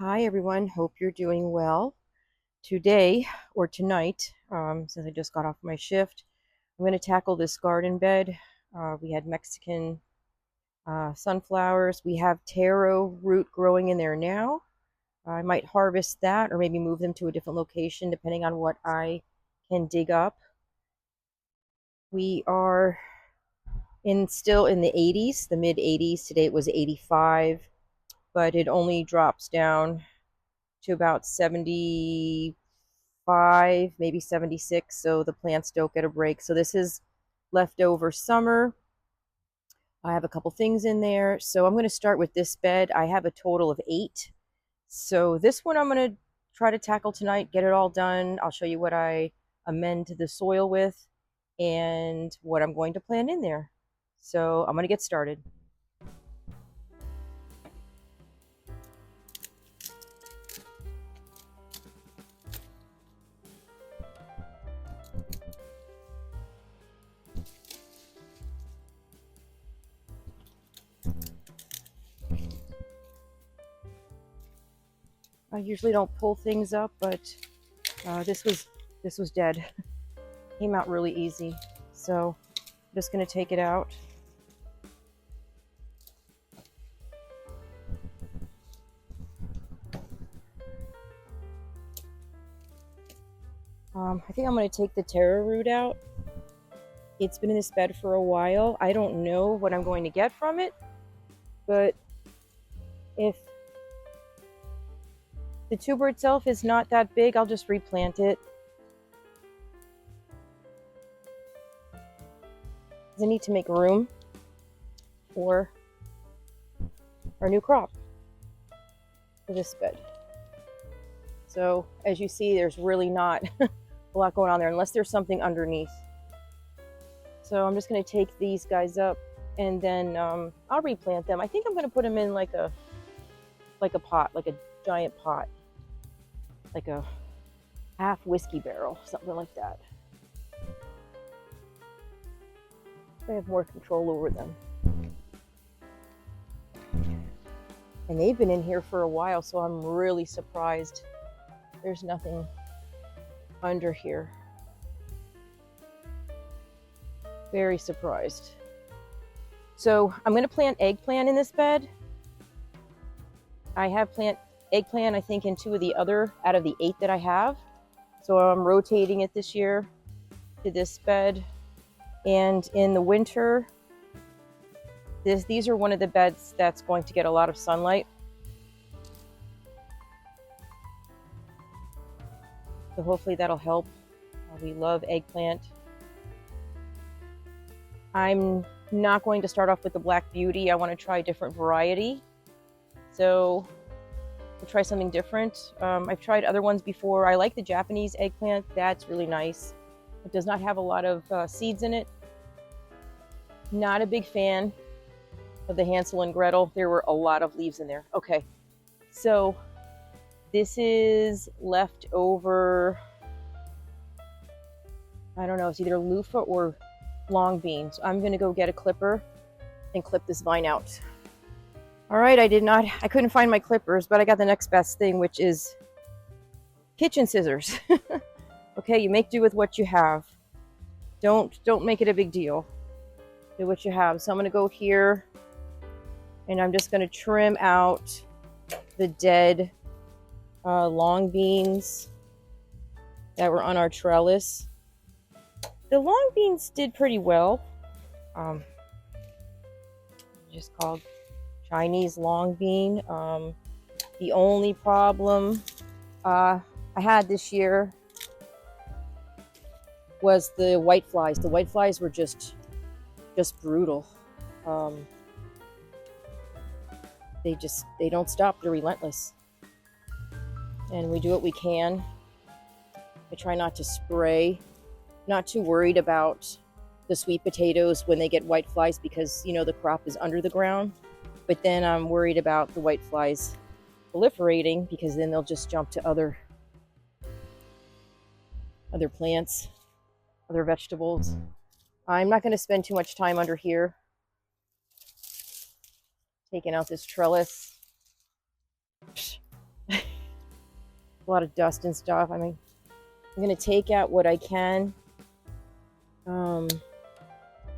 Hi everyone, hope you're doing well. Today or tonight, since I just got off my shift, I'm going to tackle this garden bed. We had Mexican sunflowers. We have taro root growing in there now. I might harvest that or maybe move them to a different location depending on what I can dig up. We are still in the 80s, the mid 80s. Today it was 85, but it only drops down to about 75, maybe 76, so the plants don't get a break. So this is leftover summer. I have a couple things in there. So I'm going to start with this bed. I have a total of 8. So this one I'm going to try to tackle tonight, get it all done. I'll show you what I amend the soil with and what I'm going to plant in there. So I'm going to get started. I usually don't pull things up, but this was dead. Came out really easy. So I'm just going to take it out. I think I'm going to take the taro root out. It's been in this bed for a while. I don't know what I'm going to get from it, but if the tuber itself is not that big, I'll just replant it. I need to make room for our new crop for this bed. So as you see, there's really not a lot going on there unless there's something underneath. So I'm just going to take these guys up and then I'll replant them. I think I'm going to put them in like a pot, like a giant pot, like a half whiskey barrel, something like that. I have more control over them. And they've been in here for a while, so I'm really surprised there's nothing under here. Very surprised. So I'm going to plant eggplant in this bed. I have eggplant, I think, in 2 of the other out of the 8 that I have. So I'm rotating it this year to this bed. And in the winter, these are one of the beds that's going to get a lot of sunlight. So hopefully that'll help. We love eggplant. I'm not going to start off with the Black Beauty. I want to try a different variety. So we'll try something different. I've tried other ones before. I like the Japanese eggplant. That's really nice. It does not have a lot of seeds in it. Not a big fan of the Hansel and Gretel. There were a lot of leaves in there. Okay, so this is leftover, I don't know, it's either loofah or long beans. I'm going to go get a clipper and clip this vine out. All right, I couldn't find my clippers, but I got the next best thing, which is kitchen scissors. Okay, you make do with what you have. Don't make it a big deal. Do what you have. So I'm going to go here and I'm just going to trim out the dead long beans that were on our trellis. The long beans did pretty well. Just called Chinese long bean. The only problem I had this year was the white flies. The white flies were just brutal. They don't stop. They're relentless. And we do what we can. I try not to spray. Not too worried about the sweet potatoes when they get white flies because, you know, the crop is under the ground. But then I'm worried about the white flies proliferating because then they'll just jump to other plants, other vegetables. I'm not going to spend too much time under here taking out this trellis. a lot of dust and stuff. I mean, I'm going to take out what I can.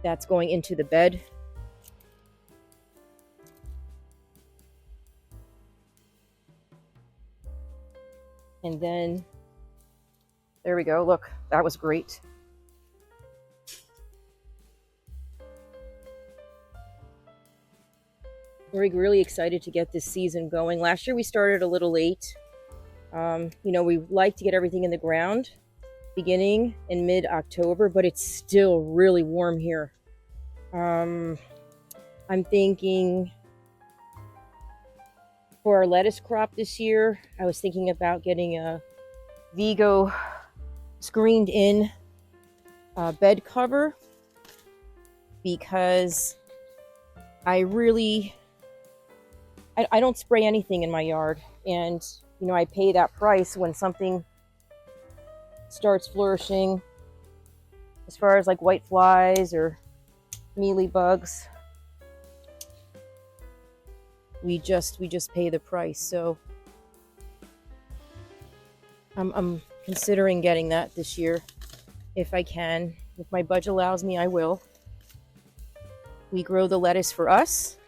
That's going into the bed. And then, there we go. Look, that was great. We're really excited to get this season going. Last year we started a little late. We like to get everything in the ground beginning in mid-October, but it's still really warm here. I'm thinking for our lettuce crop this year, I was thinking about getting a Vigo screened in bed cover, because I don't spray anything in my yard, and I pay that price when something starts flourishing, as far as like white flies or mealy bugs. We just pay the price. So I'm considering getting that this year if I can. If my budget allows me, I will. We grow the lettuce for us,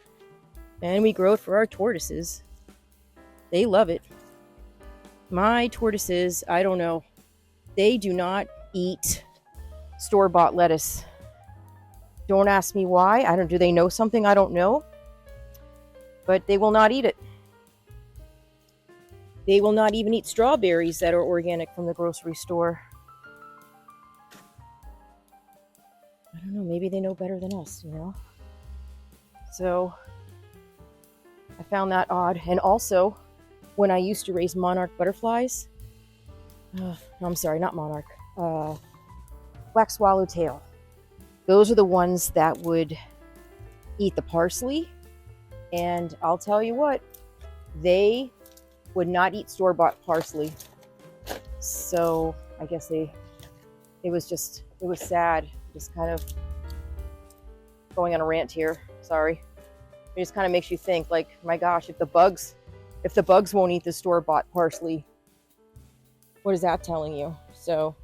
and we grow it for our tortoises. They love it. My tortoises, I don't know, they do not eat store-bought lettuce. Don't ask me why. Do they know something I don't know? But they will not eat it. They will not even eat strawberries that are organic from the grocery store. I don't know, maybe they know better than us, So I found that odd. And also, when I used to raise monarch butterflies, I'm sorry, not monarch, black swallowtail. Those are the ones that would eat the parsley. And I'll tell you what, they would not eat store-bought parsley. So I guess it was sad. Just kind of going on a rant here. Sorry. It just kind of makes you think, like, my gosh, if the bugs won't eat the store-bought parsley, what is that telling you? So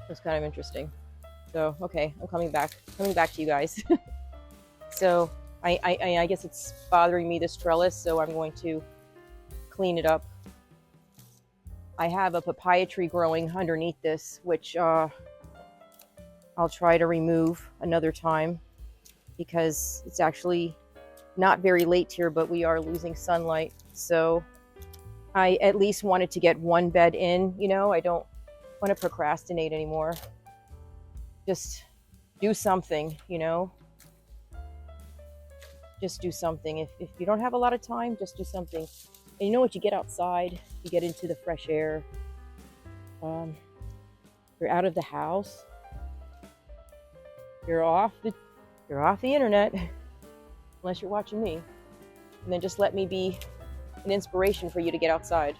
it's kind of interesting. So okay, I'm coming back to you guys. So I guess it's bothering me, this trellis, so I'm going to clean it up. I have a papaya tree growing underneath this, which I'll try to remove another time, because it's actually not very late here, but we are losing sunlight. So I at least wanted to get one bed in. I don't want to procrastinate anymore. Just do something, Just do something. If you don't have a lot of time, just do something. And you know what? You get outside, you get into the fresh air. You're out of the house. You're off the internet, unless you're watching me. And then just let me be an inspiration for you to get outside.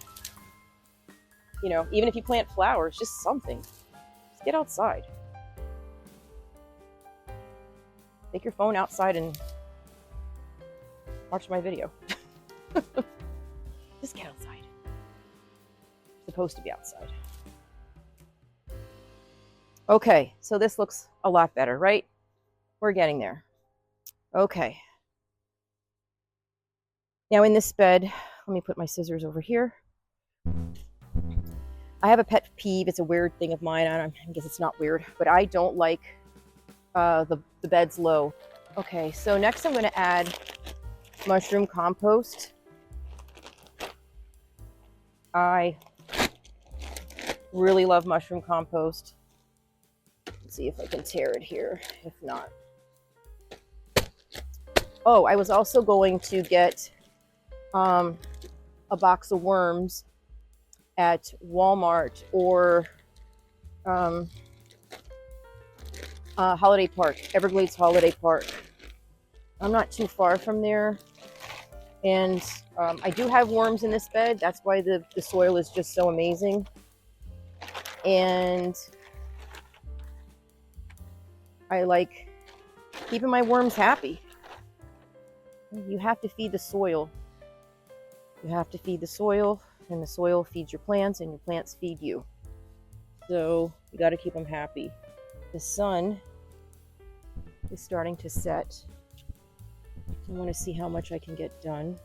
Even if you plant flowers, just something. Just get outside. Take your phone outside and watch my video. Just get outside. You're supposed to be outside. Okay, so this looks a lot better, right? We're getting there. Okay. Now in this bed, let me put my scissors over here. I have a pet peeve. It's a weird thing of mine. I guess it's not weird, but I don't like the beds low. Okay, so next I'm going to add mushroom compost. I really love mushroom compost. Let's see if I can tear it here. If not. Oh, I was also going to get a box of worms at Walmart or Holiday Park, Everglades Holiday Park. I'm not too far from there. And I do have worms in this bed. That's why the soil is just so amazing. And I like keeping my worms happy. You have to feed the soil. You have to feed the soil, and the soil feeds your plants, and your plants feed you. So you got to keep them happy. The sun is starting to set. I want to see how much I can get done.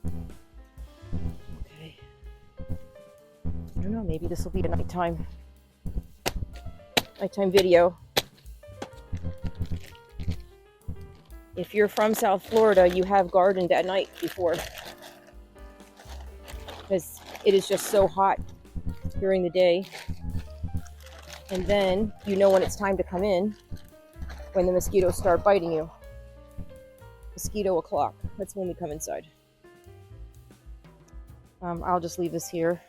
Okay. I don't know, maybe this will be the nighttime video. If you're from South Florida, you have gardened at night before, because it is just so hot during the day. And then you know when it's time to come in, when the mosquitoes start biting you. Mosquito o'clock, that's when we come inside. I'll just leave this here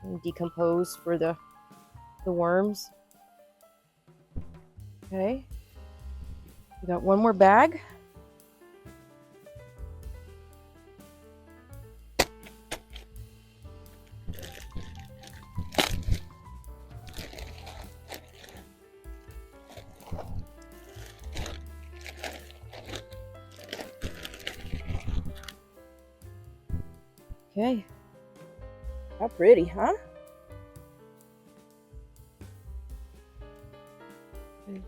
and decompose for the worms. Okay, we got one more bag. Okay, how pretty, huh? Okay.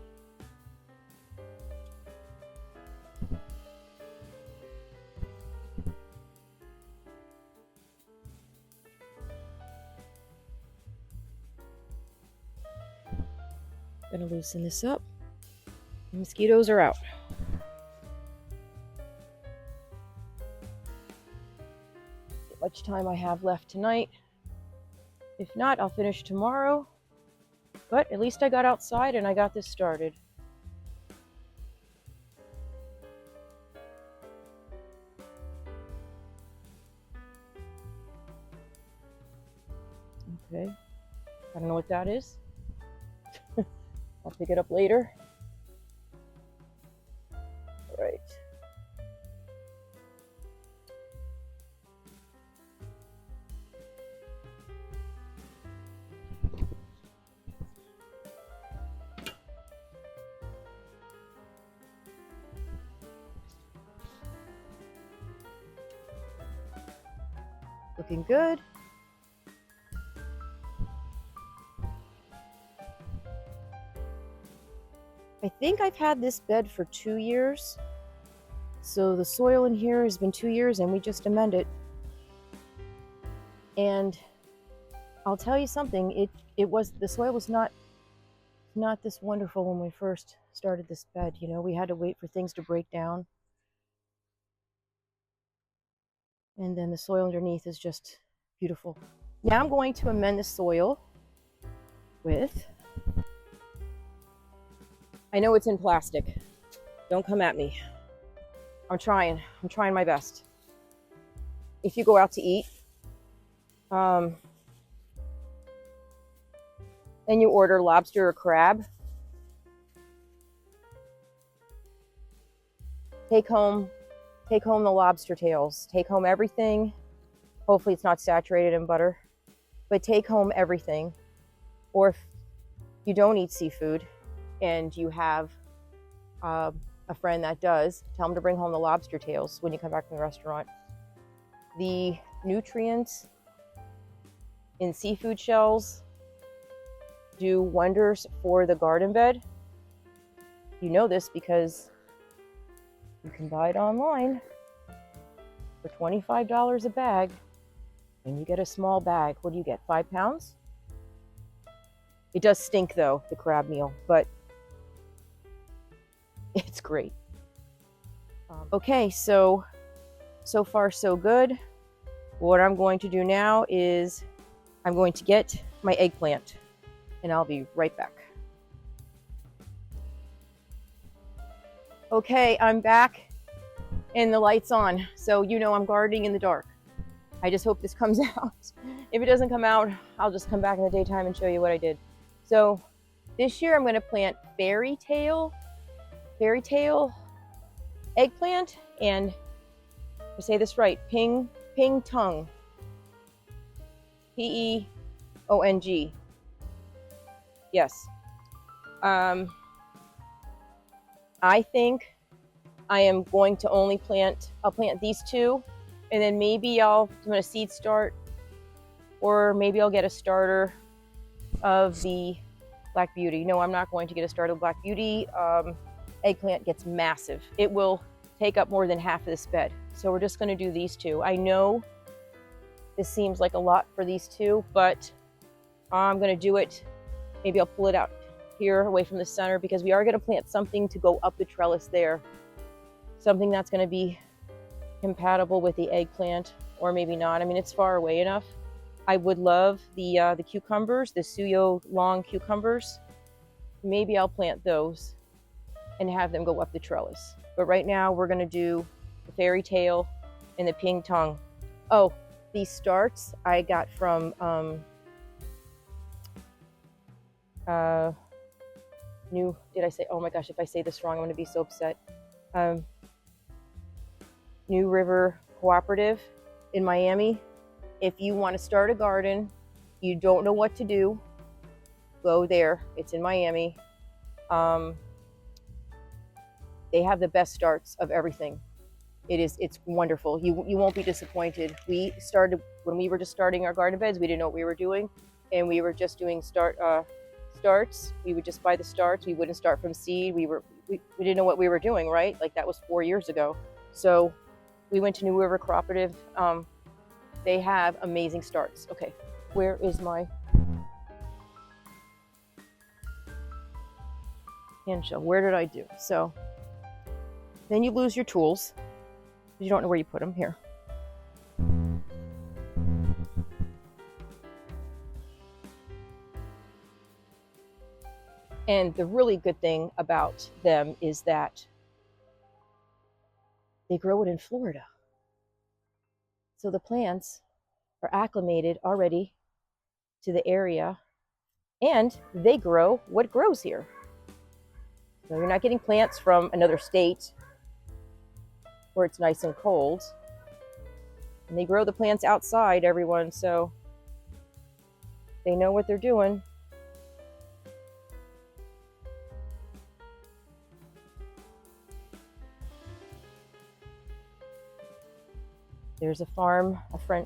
Gonna loosen this up. The mosquitoes are out. How much time I have left tonight. If not, I'll finish tomorrow. But at least I got outside and I got this started. Okay, I don't know what that is. I'll pick it up later. All right. Looking good. I think I've had this bed for 2 years. So the soil in here has been 2 years and we just amended it. And I'll tell you something, the soil was not this wonderful when we first started this bed. You know, we had to wait for things to break down. And then the soil underneath is just beautiful. Now I'm going to amend the soil with, I know it's in plastic. Don't come at me. I'm trying my best. If you go out to eat, and you order lobster or crab, take home the lobster tails. Take home everything. Hopefully it's not saturated in butter, but take home everything. Or if you don't eat seafood and you have a friend that does, tell them to bring home the lobster tails when you come back from the restaurant. The nutrients in seafood shells do wonders for the garden bed. You know this because you can buy it online for $25 a bag, and you get a small bag. What do you get, 5 pounds? It does stink though, the crab meal, but it's great. Okay, so far so good. What I'm going to do now is I'm going to get my eggplant, and I'll be right back. Okay, I'm back and the light's on, so you know I'm gardening in the dark. I just hope this comes out. If it doesn't come out, I'll just come back in the daytime and show you what I did. So this year I'm going to plant fairy tale eggplant, and I say this right, ping tongue, Peong. Yes. I think I am going to only I'll plant these two, and then maybe I'll do a seed start, or maybe I'll get a starter of the Black Beauty. No, I'm not going to get a starter of Black Beauty. Eggplant gets massive. It will take up more than half of this bed. So we're just going to do these two. I know this seems like a lot for these two, but I'm going to do it. Maybe I'll pull it out here away from the center, because we are going to plant something to go up the trellis there. Something that's going to be compatible with the eggplant, or maybe not. I mean, it's far away enough. I would love the cucumbers, the suyo long cucumbers. Maybe I'll plant those and have them go up the trellis. But right now we're going to do the fairy tale and the ping tong. Oh, these starts I got from did I say, oh my gosh, if I say this wrong, I'm going to be so upset. New River Cooperative in Miami. If you want to start a garden, you don't know what to do, go there. It's in Miami. They have the best starts of everything. It's wonderful. You won't be disappointed. We started, when we were just starting our garden beds, we didn't know what we were doing, and we were just doing starts. We would just buy the starts. We wouldn't start from seed. We didn't know what we were doing, right? Like, that was 4 years ago. So we went to New River Cooperative. They have amazing starts. Okay, where is my hand shell? Where did I do? So then you lose your tools. You don't know where you put them. Here. And the really good thing about them is that they grow it in Florida. So the plants are acclimated already to the area, and they grow what grows here. So you're not getting plants from another state where it's nice and cold. And they grow the plants outside, everyone, so they know what they're doing. There's a farm,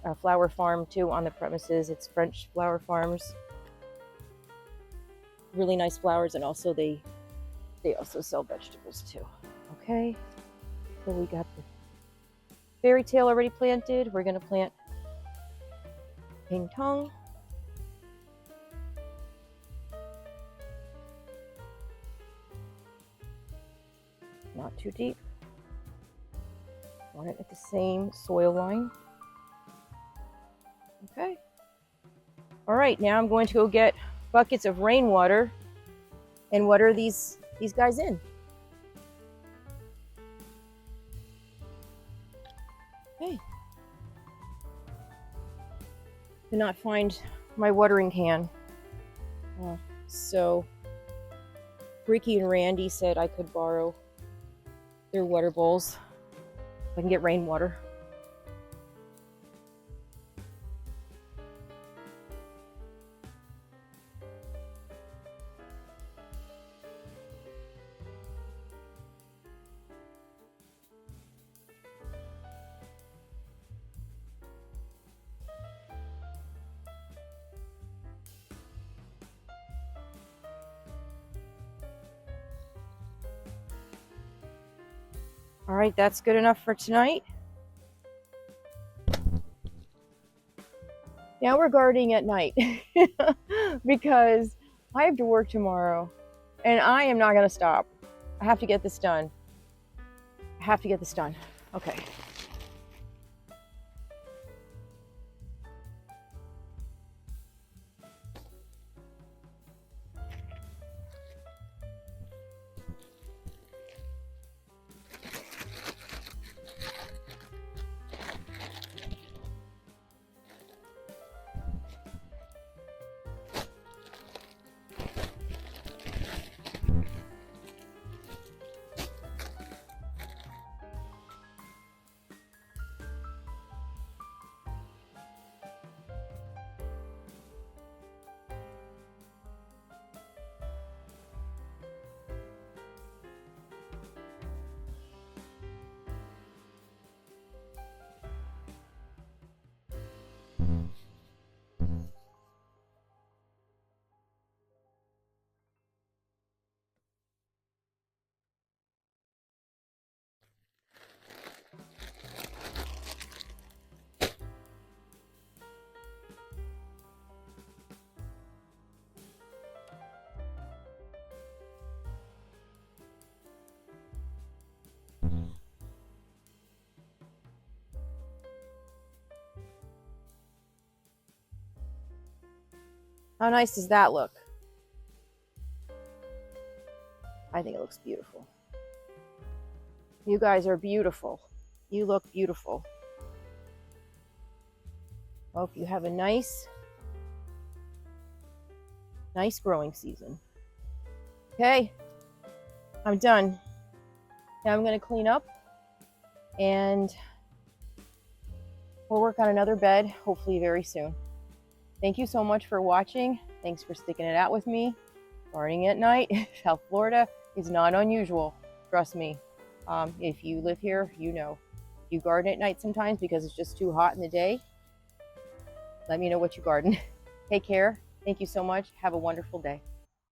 a flower farm too on the premises. It's French Flower Farms. Really nice flowers, and also they also sell vegetables too. Okay, so we got the fairy tale already planted. We're gonna plant ping tong. Not too deep. Want it at the same soil line. Okay. All right, now I'm going to go get buckets of rainwater and water these guys in. Okay. Did not find my watering can. So Ricky and Randy said I could borrow their water bowls. I can get rainwater. All right, that's good enough for tonight. Now we're gardening at night because I have to work tomorrow and I am not going to stop. I have to get this done. I have to get this done. Okay. How nice does that look? I think it looks beautiful. You guys are beautiful. You look beautiful. Hope you have a nice growing season. Okay, I'm done. Now I'm going to clean up and we'll work on another bed, hopefully very soon. Thank you so much for watching. Thanks for sticking it out with me. Gardening at night, South Florida is not unusual. Trust me. If you live here, you know. You garden at night sometimes because it's just too hot in the day. Let me know what you garden. Take care. Thank you so much. Have a wonderful day.